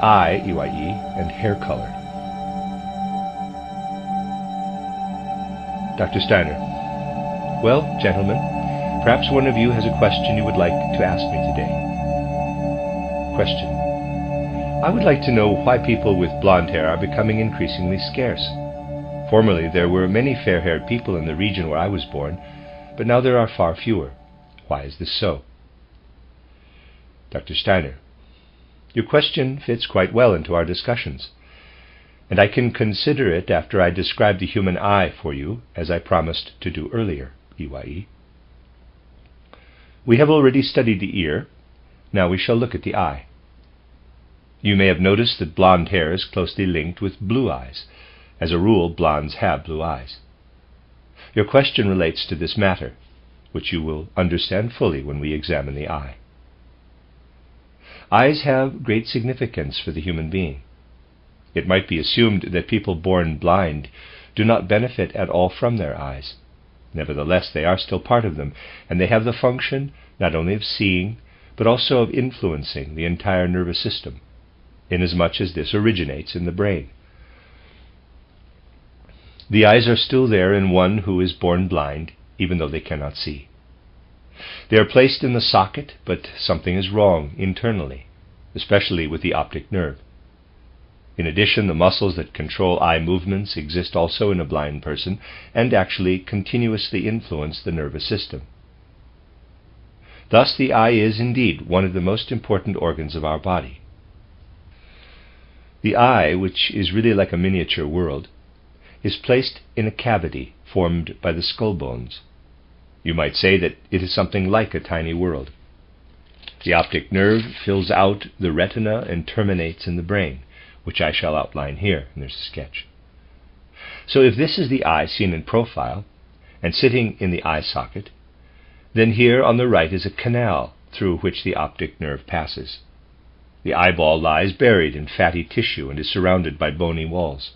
eye, EYE, and hair color. Dr. Steiner. Well, gentlemen, perhaps one of you has a question you would like to ask me today. Question. I would like to know why people with blonde hair are becoming increasingly scarce. Formerly there were many fair-haired people in the region where I was born, but now there are far fewer. Why is this so? Dr. Steiner. Your question fits quite well into our discussions, and I can consider it after I describe the human eye for you, as I promised to do earlier, EYE. We have already studied the ear. Now we shall look at the eye. You may have noticed that blonde hair is closely linked with blue eyes. As a rule, blondes have blue eyes. Your question relates to this matter, which you will understand fully when we examine the eye. Eyes have great significance for the human being. It might be assumed that people born blind do not benefit at all from their eyes. Nevertheless, they are still part of them, and they have the function not only of seeing, but also of influencing the entire nervous system, inasmuch as this originates in the brain. The eyes are still there in one who is born blind, even though they cannot see. They are placed in the socket, but something is wrong internally, especially with the optic nerve. In addition, the muscles that control eye movements exist also in a blind person and actually continuously influence the nervous system. Thus, the eye is indeed one of the most important organs of our body. The eye, which is really like a miniature world, is placed in a cavity formed by the skull bones. You might say that it is something like a tiny world. The optic nerve fills out the retina and terminates in the brain, which I shall outline here, and there's a sketch. So if this is the eye seen in profile, and sitting in the eye socket, then here on the right is a canal through which the optic nerve passes. The eyeball lies buried in fatty tissue and is surrounded by bony walls.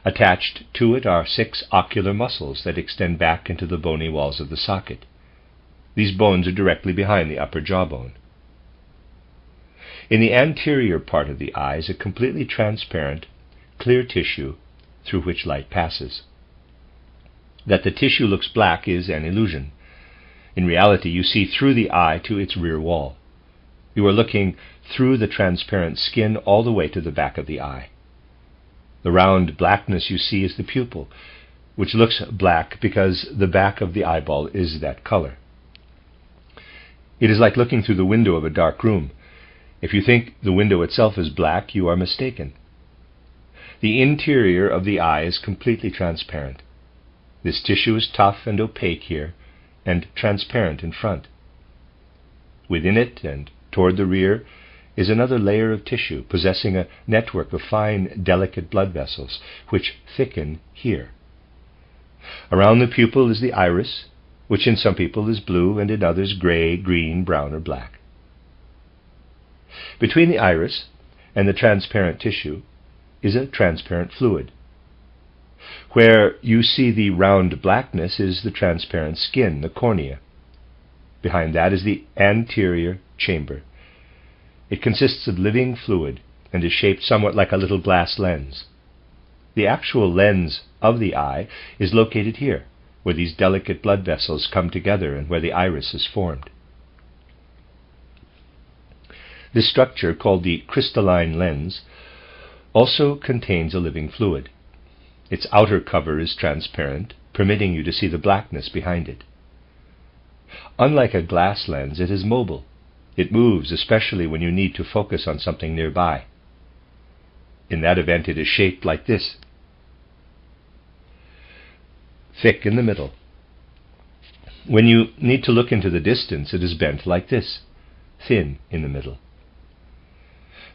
Attached to it are 6 ocular muscles that extend back into the bony walls of the socket. These bones are directly behind the upper jawbone. In the anterior part of the eye is a completely transparent, clear tissue through which light passes. That the tissue looks black is an illusion. In reality, you see through the eye to its rear wall. You are looking through the transparent skin all the way to the back of the eye. The round blackness you see is the pupil, which looks black because the back of the eyeball is that color. It is like looking through the window of a dark room. If you think the window itself is black, you are mistaken. The interior of the eye is completely transparent. This tissue is tough and opaque here, and transparent in front. Within it and toward the rear is another layer of tissue possessing a network of fine, delicate blood vessels, which thicken here. Around the pupil is the iris, which in some people is blue and in others gray, green, brown, or black. Between the iris and the transparent tissue is a transparent fluid. Where you see the round blackness is the transparent skin, the cornea. Behind that is the anterior chamber. It consists of living fluid and is shaped somewhat like a little glass lens. The actual lens of the eye is located here, where these delicate blood vessels come together and where the iris is formed. This structure, called the crystalline lens, also contains a living fluid. Its outer cover is transparent, permitting you to see the blackness behind it. Unlike a glass lens, it is mobile. It moves, especially when you need to focus on something nearby. In that event, it is shaped like this. Thick in the middle. When you need to look into the distance, it is bent like this, thin in the middle.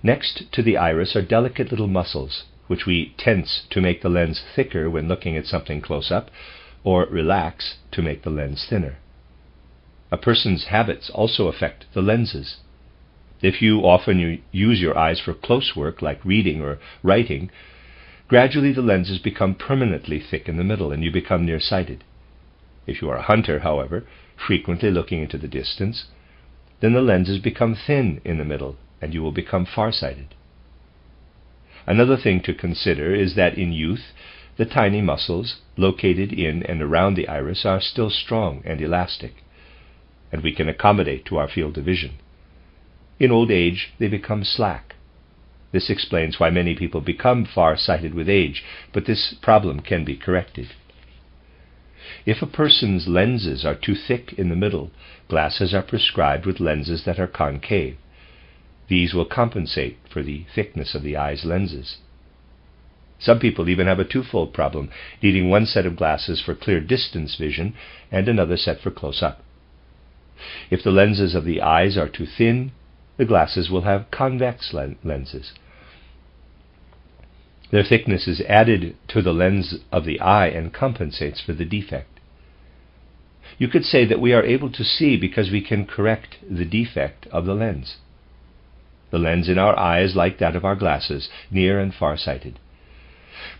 Next to the iris are delicate little muscles, which we tense to make the lens thicker when looking at something close up, or relax to make the lens thinner. A person's habits also affect the lenses. If you often use your eyes for close work, like reading or writing, gradually the lenses become permanently thick in the middle and you become nearsighted. If you are a hunter, however, frequently looking into the distance, then the lenses become thin in the middle and you will become farsighted. Another thing to consider is that in youth, the tiny muscles located in and around the iris are still strong and elastic, and we can accommodate to our field of vision. In old age, they become slack. This explains why many people become far-sighted with age, but this problem can be corrected. If a person's lenses are too thick in the middle, glasses are prescribed with lenses that are concave. These will compensate for the thickness of the eye's lenses. Some people even have a twofold problem, needing one set of glasses for clear distance vision and another set for close-up. If the lenses of the eyes are too thin, the glasses will have convex lenses. Their thickness is added to the lens of the eye and compensates for the defect. You could say that we are able to see because we can correct the defect of the lens. The lens in our eye is like that of our glasses, near and far-sighted.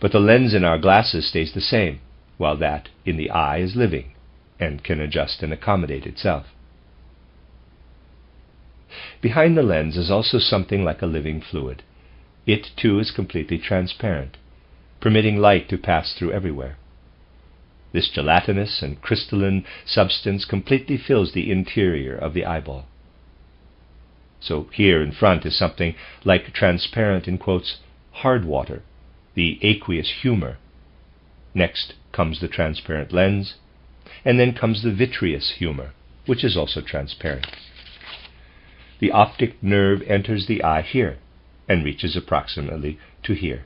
But the lens in our glasses stays the same, while that in the eye is living and can adjust and accommodate itself. Behind the lens is also something like a living fluid. It, too, is completely transparent, permitting light to pass through everywhere. This gelatinous and crystalline substance completely fills the interior of the eyeball. So here in front is something like transparent, in quotes, hard water, the aqueous humor. Next comes the transparent lens, and then comes the vitreous humor, which is also transparent. The optic nerve enters the eye here and reaches approximately to here.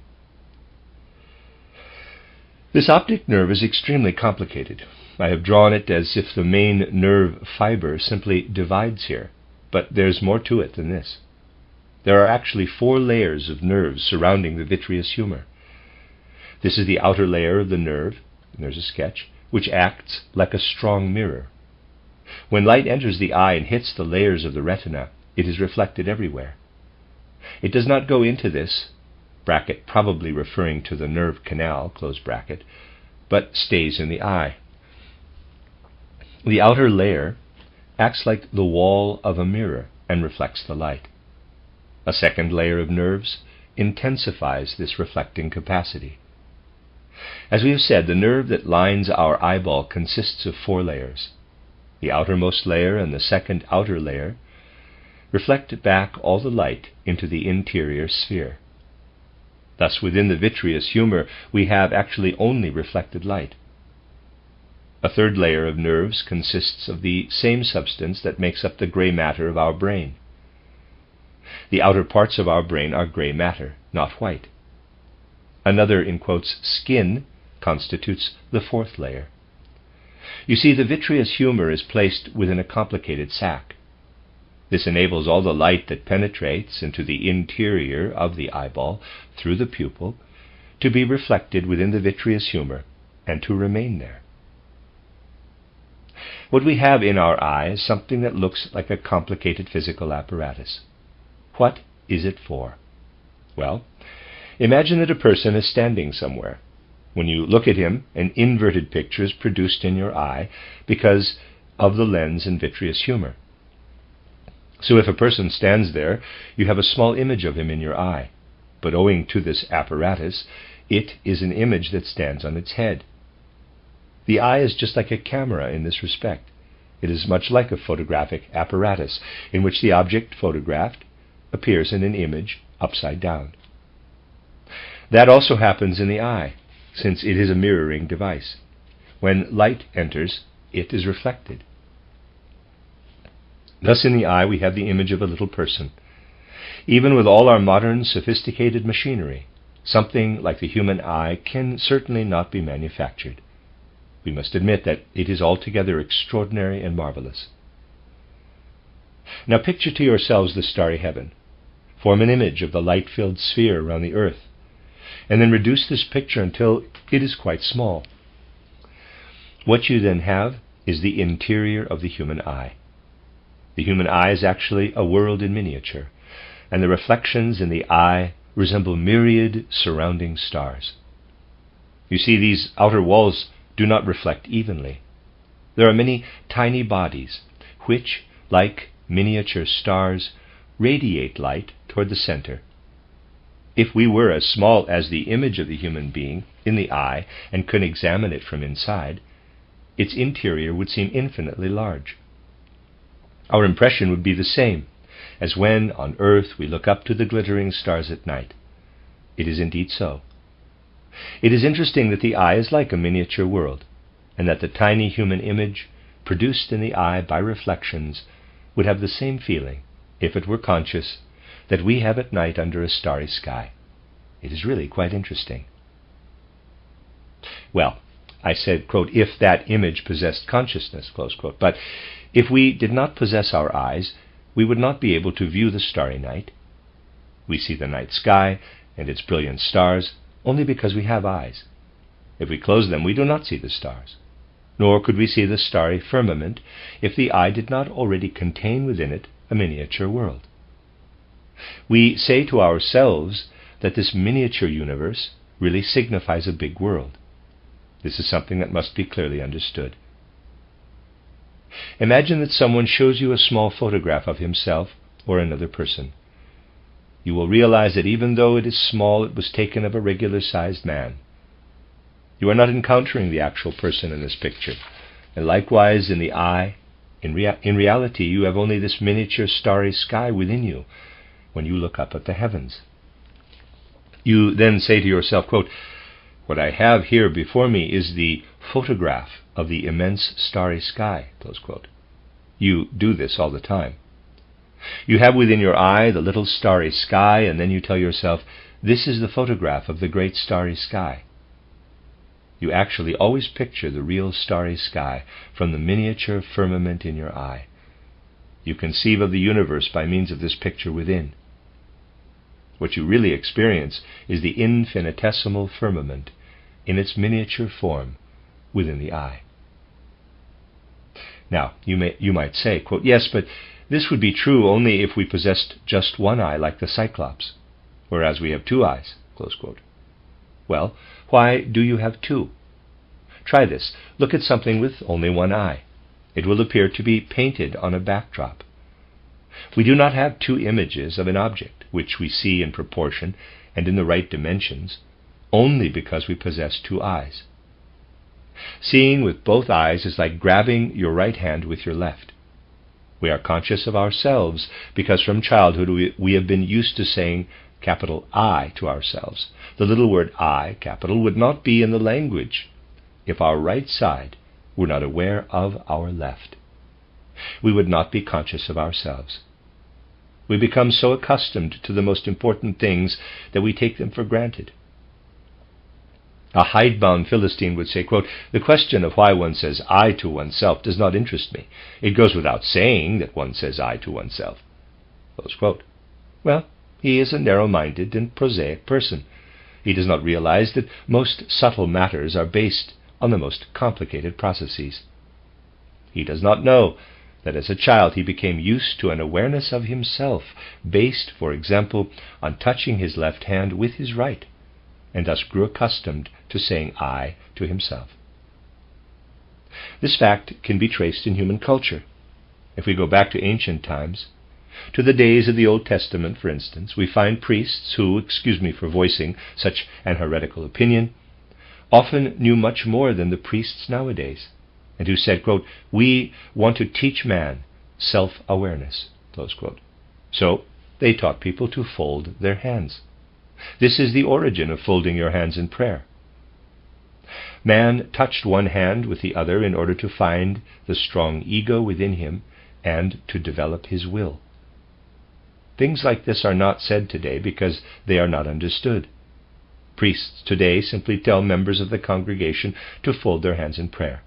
This optic nerve is extremely complicated. I have drawn it as if the main nerve fiber simply divides here, but there's more to it than this. There are actually 4 layers of nerves surrounding the vitreous humor. This is the outer layer of the nerve, and there's a sketch, which acts like a strong mirror. When light enters the eye and hits the layers of the retina, it is reflected everywhere. It does not go into this, bracket probably referring to the nerve canal, close bracket, but stays in the eye. The outer layer acts like the wall of a mirror and reflects the light. A second layer of nerves intensifies this reflecting capacity. As we have said, the nerve that lines our eyeball consists of 4 layers. The outermost layer and the second outer layer reflect back all the light into the interior sphere. Thus, within the vitreous humor, we have actually only reflected light. A third layer of nerves consists of the same substance that makes up the gray matter of our brain. The outer parts of our brain are gray matter, not white. Another, in quotes, skin constitutes the 4th layer. You see, the vitreous humor is placed within a complicated sac. This enables all the light that penetrates into the interior of the eyeball through the pupil to be reflected within the vitreous humor and to remain there. What we have in our eye is something that looks like a complicated physical apparatus. What is it for? Well, imagine that a person is standing somewhere. When you look at him, an inverted picture is produced in your eye because of the lens and vitreous humor. So if a person stands there, you have a small image of him in your eye, but owing to this apparatus, it is an image that stands on its head. The eye is just like a camera in this respect. It is much like a photographic apparatus, in which the object photographed appears in an image upside down. That also happens in the eye, since it is a mirroring device. When light enters, it is reflected. Thus in the eye we have the image of a little person. Even with all our modern sophisticated machinery, something like the human eye can certainly not be manufactured. We must admit that it is altogether extraordinary and marvelous. Now picture to yourselves the starry heaven. Form an image of the light-filled sphere around the earth, and then reduce this picture until it is quite small. What you then have is the interior of the human eye. The human eye is actually a world in miniature, and the reflections in the eye resemble myriad surrounding stars. You see, these outer walls do not reflect evenly. There are many tiny bodies which, like miniature stars, radiate light toward the center. If we were as small as the image of the human being in the eye and could examine it from inside, its interior would seem infinitely large. Our impression would be the same as when, on earth, we look up to the glittering stars at night. It is indeed so. It is interesting that the eye is like a miniature world, and that the tiny human image, produced in the eye by reflections, would have the same feeling, if it were conscious, that we have at night under a starry sky. It is really quite interesting. Well, I said, quote, if that image possessed consciousness, close quote, but if we did not possess our eyes, we would not be able to view the starry night. We see the night sky and its brilliant stars only because we have eyes. If we close them, we do not see the stars. Nor could we see the starry firmament if the eye did not already contain within it a miniature world. We say to ourselves that this miniature universe really signifies a big world. This is something that must be clearly understood. Imagine that someone shows you a small photograph of himself or another person. You will realize that even though it is small, it was taken of a regular-sized man. You are not encountering the actual person in this picture. And likewise in the eye, in reality, you have only this miniature starry sky within you when you look up at the heavens. You then say to yourself, quote, what I have here before me is the photograph of the immense starry sky, close quote. You do this all the time. You have within your eye the little starry sky, and then you tell yourself, this is the photograph of the great starry sky. You actually always picture the real starry sky from the miniature firmament in your eye. You conceive of the universe by means of this picture within. What you really experience is the infinitesimal firmament in its miniature form within the eye. Now, you might say, quote, yes, but this would be true only if we possessed just one eye like the Cyclops, whereas we have two eyes, close quote. Well, why do you have two? Try this. Look at something with only one eye. It will appear to be painted on a backdrop. We do not have two images of an object, which we see in proportion and in the right dimensions, only because we possess two eyes. Seeing with both eyes is like grabbing your right hand with your left. We are conscious of ourselves because from childhood we have been used to saying capital I to ourselves. The little word I, capital, would not be in the language if our right side were not aware of our left. We would not be conscious of ourselves. We become so accustomed to the most important things that we take them for granted. A hidebound Philistine would say, quote, the question of why one says I to oneself does not interest me. It goes without saying that one says I to oneself. Close quote. Well, he is a narrow-minded and prosaic person. He does not realize that most subtle matters are based on the most complicated processes. He does not know that as a child he became used to an awareness of himself based, for example, on touching his left hand with his right, and thus grew accustomed to saying I to himself. This fact can be traced in human culture. If we go back to ancient times, to the days of the Old Testament, for instance, we find priests who, excuse me for voicing such an heretical opinion, often knew much more than the priests nowadays, and who said, quote, we want to teach man self-awareness, close quote. So they taught people to fold their hands. This is the origin of folding your hands in prayer. Man touched one hand with the other in order to find the strong ego within him and to develop his will. Things like this are not said today because they are not understood. Priests today simply tell members of the congregation to fold their hands in prayer.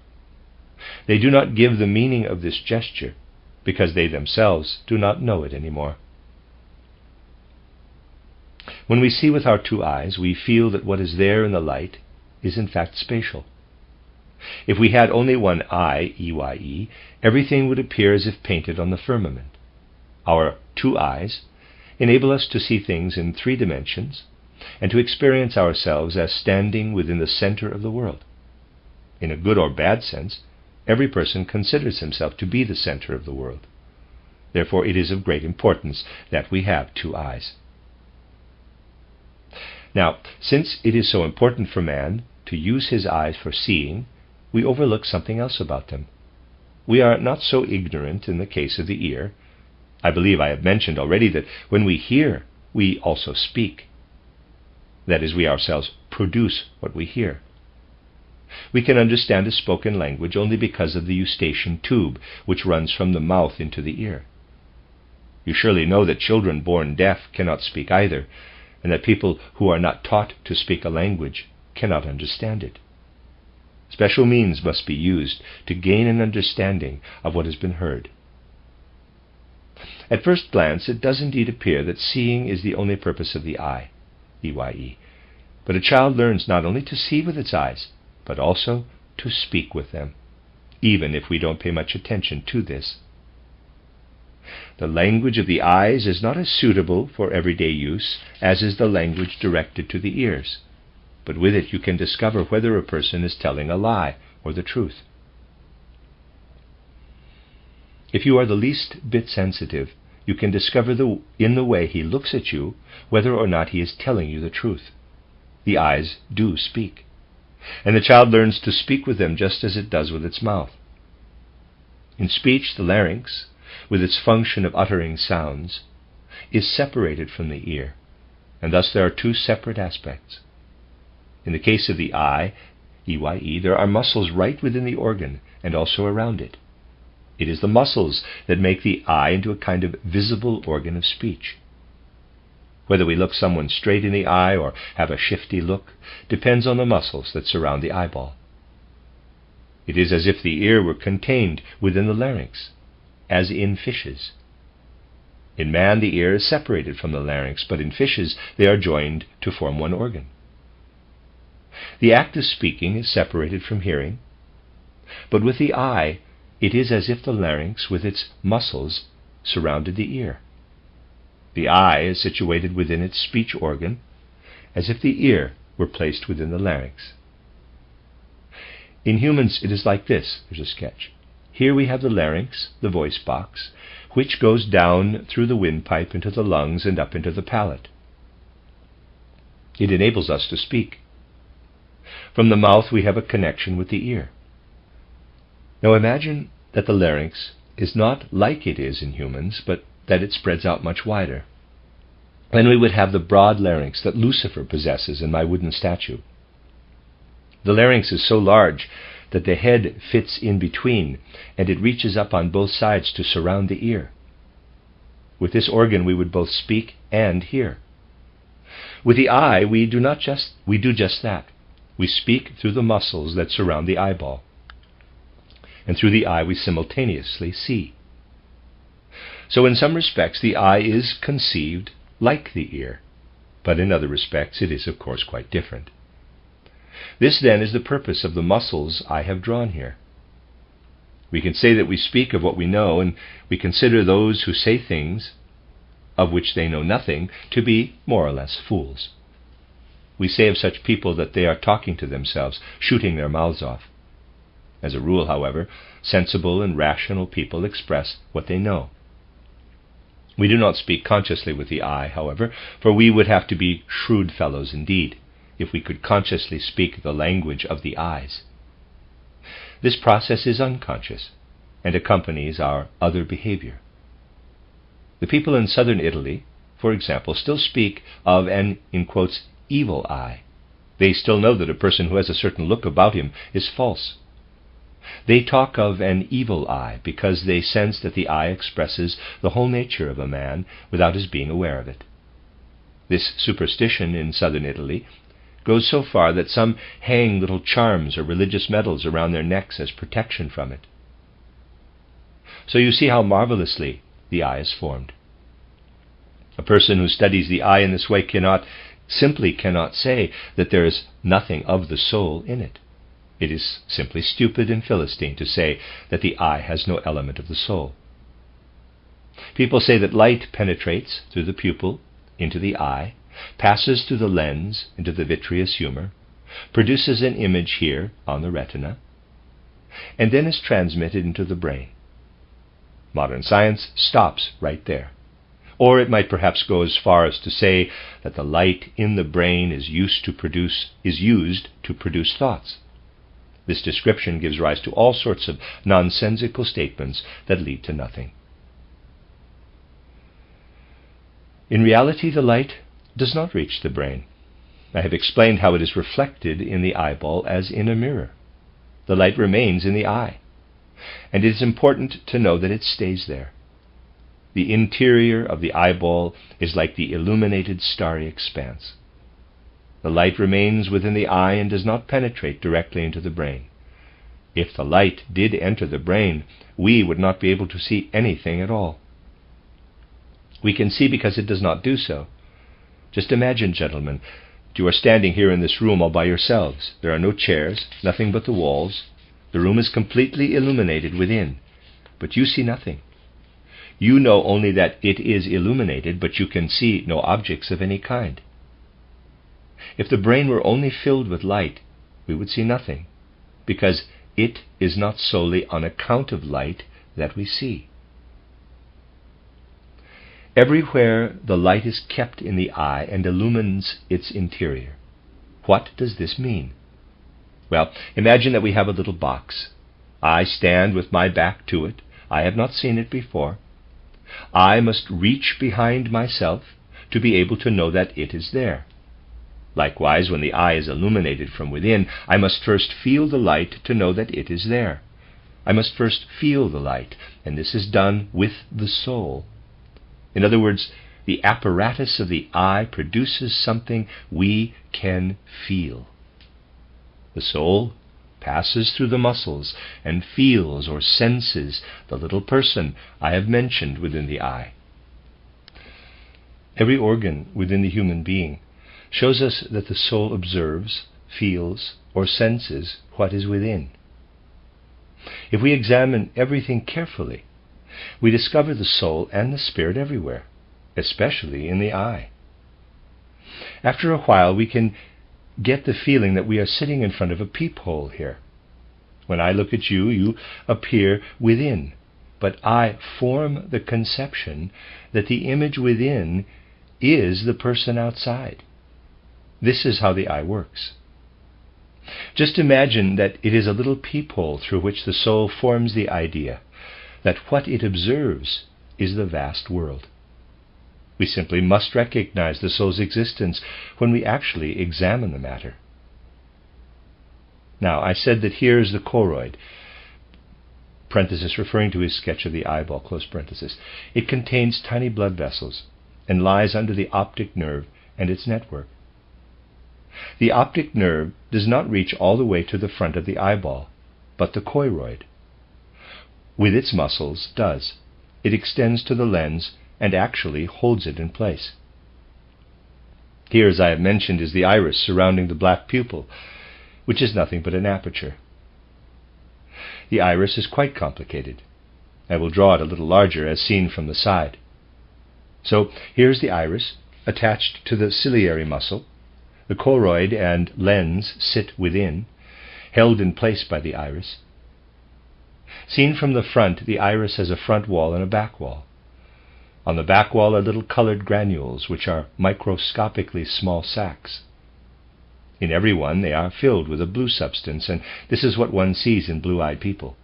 They do not give the meaning of this gesture because they themselves do not know it anymore. When we see with our two eyes, we feel that what is there in the light is in fact spatial. If we had only one eye, EYE, everything would appear as if painted on the firmament. Our two eyes enable us to see things in 3 dimensions and to experience ourselves as standing within the center of the world. In a good or bad sense, every person considers himself to be the center of the world. Therefore, it is of great importance that we have two eyes. Now, since it is so important for man to use his eyes for seeing, we overlook something else about them. We are not so ignorant in the case of the ear. I believe I have mentioned already that when we hear, we also speak. That is, we ourselves produce what we hear. We can understand a spoken language only because of the eustachian tube, which runs from the mouth into the ear. You surely know that children born deaf cannot speak either, and that people who are not taught to speak a language cannot understand it. Special means must be used to gain an understanding of what has been heard. At first glance, it does indeed appear that seeing is the only purpose of the eye, EYE. But a child learns not only to see with its eyes, but also to speak with them, even if we don't pay much attention to this. The language of the eyes is not as suitable for everyday use as is the language directed to the ears, but with it you can discover whether a person is telling a lie or the truth. If you are the least bit sensitive, you can discover in the way he looks at you whether or not he is telling you the truth. The eyes do speak, and the child learns to speak with them just as it does with its mouth. In speech, the larynx, with its function of uttering sounds, is separated from the ear, and thus there are two separate aspects. In the case of the eye, EYE, there are muscles right within the organ and also around it. It is the muscles that make the eye into a kind of visible organ of speech. Whether we look someone straight in the eye or have a shifty look depends on the muscles that surround the eyeball. It is as if the ear were contained within the larynx, as in fishes. In man, the ear is separated from the larynx, but in fishes they are joined to form one organ. The act of speaking is separated from hearing, but with the eye it is as if the larynx with its muscles surrounded the ear. The eye is situated within its speech organ, as if the ear were placed within the larynx. In humans it is like this. There's a sketch. Here we have the larynx, the voice box, which goes down through the windpipe into the lungs and up into the palate. It enables us to speak. From the mouth we have a connection with the ear. Now imagine that the larynx is not like it is in humans, but that it spreads out much wider. Then we would have the broad larynx that Lucifer possesses in my wooden statue. The larynx is so large that the head fits in between, and it reaches up on both sides to surround the ear. With this organ we would both speak and hear. With the eye we do just that. We speak through the muscles that surround the eyeball, and through the eye we simultaneously see. So in some respects the eye is conceived like the ear, but in other respects it is of course quite different. This then is the purpose of the muscles I have drawn here. We can say that we speak of what we know, and we consider those who say things of which they know nothing to be more or less fools. We say of such people that they are talking to themselves, shooting their mouths off. As a rule, however, sensible and rational people express what they know. We do not speak consciously with the eye, however, for we would have to be shrewd fellows indeed if we could consciously speak the language of the eyes. This process is unconscious and accompanies our other behavior. The people in southern Italy, for example, still speak of an, in quotes, evil eye. They still know that a person who has a certain look about him is false. They talk of an evil eye because they sense that the eye expresses the whole nature of a man without his being aware of it. This superstition in southern Italy goes so far that some hang little charms or religious medals around their necks as protection from it. So you see how marvelously the eye is formed. A person who studies the eye in this way simply cannot say that there is nothing of the soul in it. It is simply stupid and Philistine to say that the eye has no element of the soul. People say that light penetrates through the pupil into the eye, passes through the lens into the vitreous humor, produces an image here on the retina, and then is transmitted into the brain. Modern science stops right there. Or it might perhaps go as far as to say that the light in the brain is used to produce thoughts. This description gives rise to all sorts of nonsensical statements that lead to nothing. In reality, the light does not reach the brain. I have explained how it is reflected in the eyeball as in a mirror. The light remains in the eye, and it is important to know that it stays there. The interior of the eyeball is like the illuminated starry expanse. The light remains within the eye and does not penetrate directly into the brain. If the light did enter the brain, we would not be able to see anything at all. We can see because it does not do so. Just imagine, gentlemen, you are standing here in this room all by yourselves. There are no chairs, nothing but the walls. The room is completely illuminated within, but you see nothing. You know only that it is illuminated, but you can see no objects of any kind. If the brain were only filled with light, we would see nothing, because it is not solely on account of light that we see. Everywhere the light is kept in the eye and illumines its interior. What does this mean? Well, imagine that we have a little box. I stand with my back to it. I have not seen it before. I must reach behind myself to be able to know that it is there. Likewise, when the eye is illuminated from within, I must first feel the light to know that it is there. I must first feel the light, and this is done with the soul. In other words, the apparatus of the eye produces something we can feel. The soul passes through the muscles and feels or senses the little person I have mentioned within the eye. Every organ within the human being shows us that the soul observes, feels, or senses what is within. If we examine everything carefully, we discover the soul and the spirit everywhere, especially in the eye. After a while, we can get the feeling that we are sitting in front of a peephole here. When I look at you, you appear within, but I form the conception that the image within is the person outside. This is how the eye works. Just imagine that it is a little peephole through which the soul forms the idea that what it observes is the vast world. We simply must recognize the soul's existence when we actually examine the matter. Now, I said that here is the choroid, parenthesis referring to his sketch of the eyeball, close parenthesis. It contains tiny blood vessels and lies under the optic nerve and its network. The optic nerve does not reach all the way to the front of the eyeball, but the choroid, with its muscles, does. It extends to the lens and actually holds it in place. Here, as I have mentioned, is the iris surrounding the black pupil, which is nothing but an aperture. The iris is quite complicated. I will draw it a little larger as seen from the side. So here is the iris attached to the ciliary muscle. The choroid and lens sit within, held in place by the iris. Seen from the front, the iris has a front wall and a back wall. On the back wall are little colored granules, which are microscopically small sacs. In every one they are filled with a blue substance, and this is what one sees in blue-eyed people.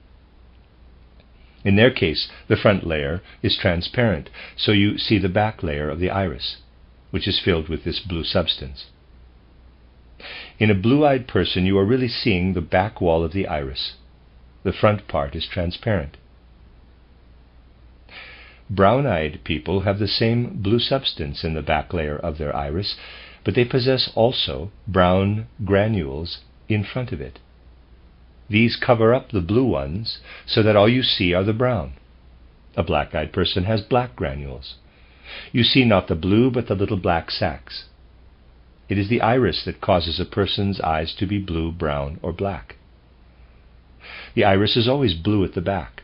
In their case, the front layer is transparent, so you see the back layer of the iris, which is filled with this blue substance. In a blue-eyed person, you are really seeing the back wall of the iris. The front part is transparent. Brown-eyed people have the same blue substance in the back layer of their iris, but they possess also brown granules in front of it. These cover up the blue ones so that all you see are the brown. A black-eyed person has black granules. You see not the blue but the little black sacs. It is the iris that causes a person's eyes to be blue, brown, or black. The iris is always blue at the back,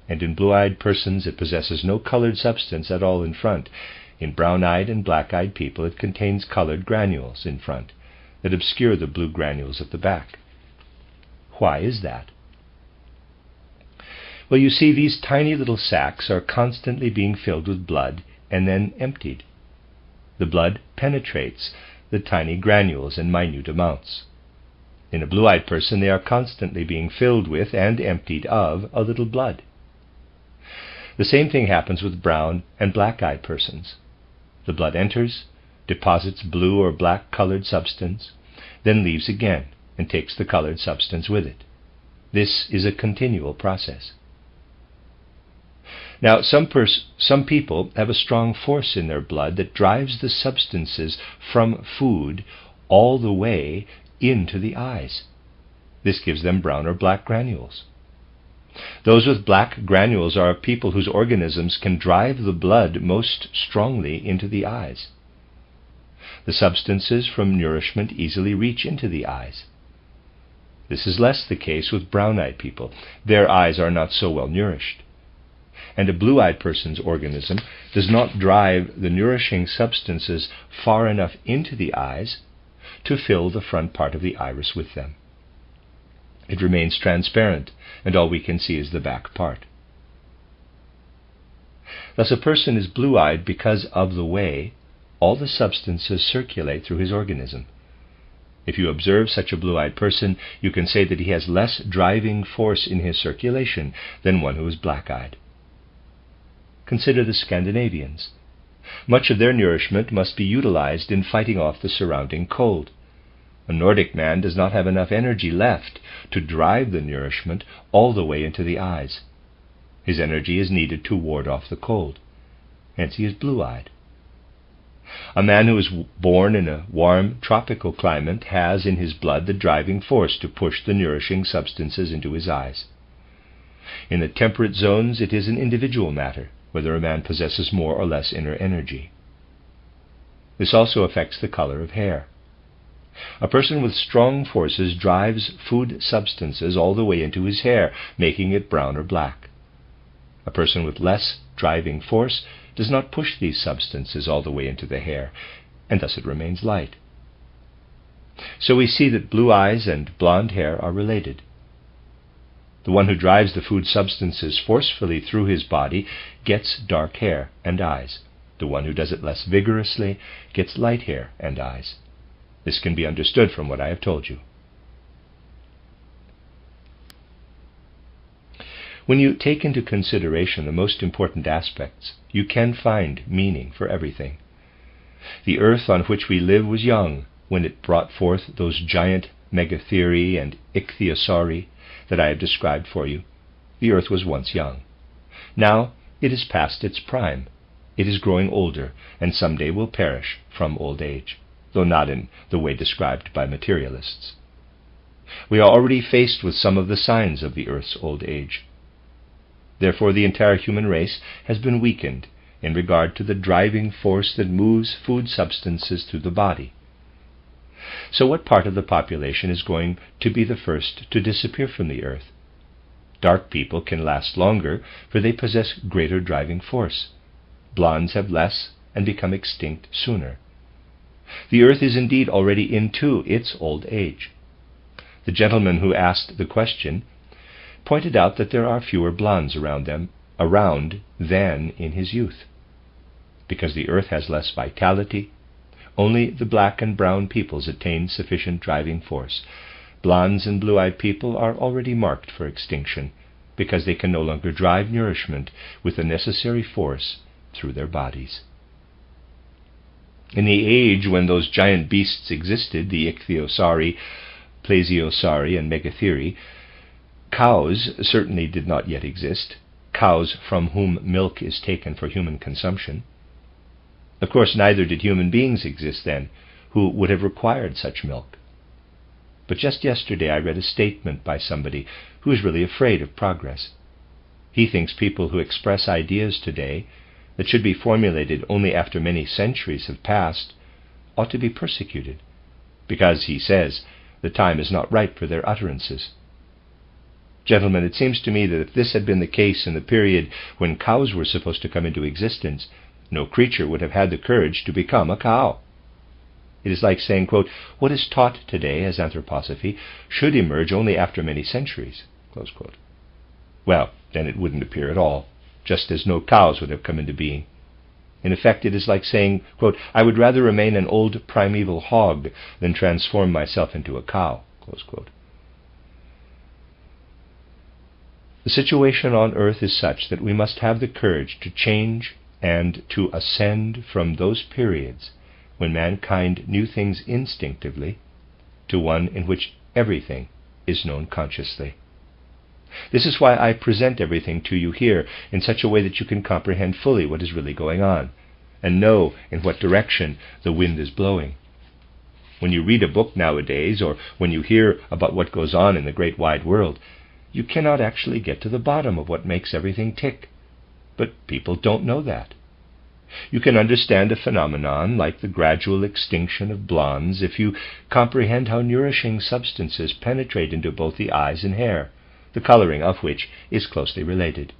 and in blue-eyed persons it possesses no colored substance at all in front. In brown-eyed and black-eyed people it contains colored granules in front that obscure the blue granules at the back. Why is that? Well, you see, these tiny little sacs are constantly being filled with blood and then emptied. The blood penetrates the tiny granules in minute amounts. In a blue-eyed person, they are constantly being filled with and emptied of a little blood. The same thing happens with brown and black-eyed persons. The blood enters, deposits blue or black-colored substance, then leaves again and takes the colored substance with it. This is a continual process. Now, some people have a strong force in their blood that drives the substances from food all the way into the eyes. This gives them brown or black granules. Those with black granules are people whose organisms can drive the blood most strongly into the eyes. The substances from nourishment easily reach into the eyes. This is less the case with brown-eyed people. Their eyes are not so well nourished. And a blue-eyed person's organism does not drive the nourishing substances far enough into the eyes to fill the front part of the iris with them. It remains transparent, and all we can see is the back part. Thus a person is blue-eyed because of the way all the substances circulate through his organism. If you observe such a blue-eyed person, you can say that he has less driving force in his circulation than one who is black-eyed. Consider the Scandinavians. Much of their nourishment must be utilized in fighting off the surrounding cold. A Nordic man does not have enough energy left to drive the nourishment all the way into the eyes. His energy is needed to ward off the cold. Hence he is blue-eyed. A man who is born in a warm tropical climate has in his blood the driving force to push the nourishing substances into his eyes. In the temperate zones it is an individual matter whether a man possesses more or less inner energy. This also affects the color of hair. A person with strong forces drives food substances all the way into his hair, making it brown or black. A person with less driving force does not push these substances all the way into the hair, and thus it remains light. So we see that blue eyes and blonde hair are related. The one who drives the food substances forcefully through his body gets dark hair and eyes. The one who does it less vigorously gets light hair and eyes. This can be understood from what I have told you. When you take into consideration the most important aspects, you can find meaning for everything. The earth on which we live was young when it brought forth those giant megatheri and ichthyosauri that I have described for you. The earth was once young. Now it is past its prime. It is growing older, and someday will perish from old age, though not in the way described by materialists. We are already faced with some of the signs of the earth's old age. Therefore the entire human race has been weakened in regard to the driving force that moves food substances through the body. So what part of the population is going to be the first to disappear from the earth? Dark people can last longer, for they possess greater driving force. Blondes have less and become extinct sooner. The earth is indeed already into its old age. The gentleman who asked the question pointed out that there are fewer blondes around than in his youth. Because the earth has less vitality, only the black and brown peoples attain sufficient driving force. Blondes and blue-eyed people are already marked for extinction, because they can no longer drive nourishment with the necessary force through their bodies. In the age when those giant beasts existed, the ichthyosauri, plesiosauri, and megatheri, cows certainly did not yet exist, cows from whom milk is taken for human consumption. Of course, neither did human beings exist then, who would have required such milk. But just yesterday I read a statement by somebody who is really afraid of progress. He thinks people who express ideas today that should be formulated only after many centuries have passed ought to be persecuted, because, he says, the time is not ripe for their utterances. Gentlemen, it seems to me that if this had been the case in the period when cows were supposed to come into existence, no creature would have had the courage to become a cow. It is like saying, quote, what is taught today as anthroposophy should emerge only after many centuries, close quote. Well, then it wouldn't appear at all, just as no cows would have come into being. In effect, it is like saying, quote, "I would rather remain an old primeval hog than transform myself into a cow." Close quote. The situation on earth is such that we must have the courage to change and to ascend from those periods when mankind knew things instinctively to one in which everything is known consciously. This is why I present everything to you here in such a way that you can comprehend fully what is really going on, and know in what direction the wind is blowing. When you read a book nowadays, or when you hear about what goes on in the great wide world, you cannot actually get to the bottom of what makes everything tick. But people don't know that. You can understand a phenomenon like the gradual extinction of blondes if you comprehend how nourishing substances penetrate into both the eyes and hair, the coloring of which is closely related.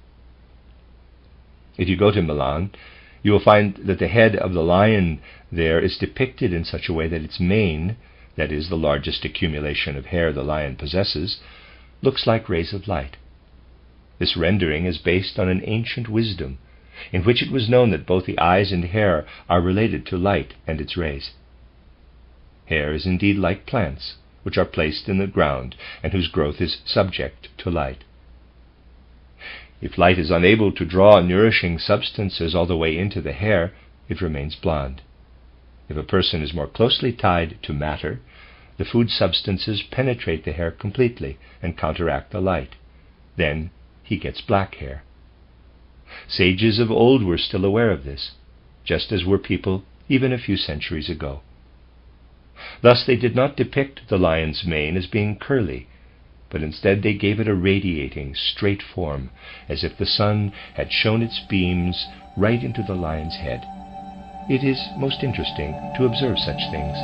If you go to Milan, you will find that the head of the lion there is depicted in such a way that its mane, that is, the largest accumulation of hair the lion possesses, looks like rays of light. This rendering is based on an ancient wisdom, in which it was known that both the eyes and hair are related to light and its rays. Hair is indeed like plants, which are placed in the ground and whose growth is subject to light. If light is unable to draw nourishing substances all the way into the hair, it remains blonde. If a person is more closely tied to matter, the food substances penetrate the hair completely and counteract the light. Then he gets black hair. Sages of old were still aware of this, just as were people even a few centuries ago. Thus they did not depict the lion's mane as being curly, but instead they gave it a radiating, straight form, as if the sun had shone its beams right into the lion's head. It is most interesting to observe such things.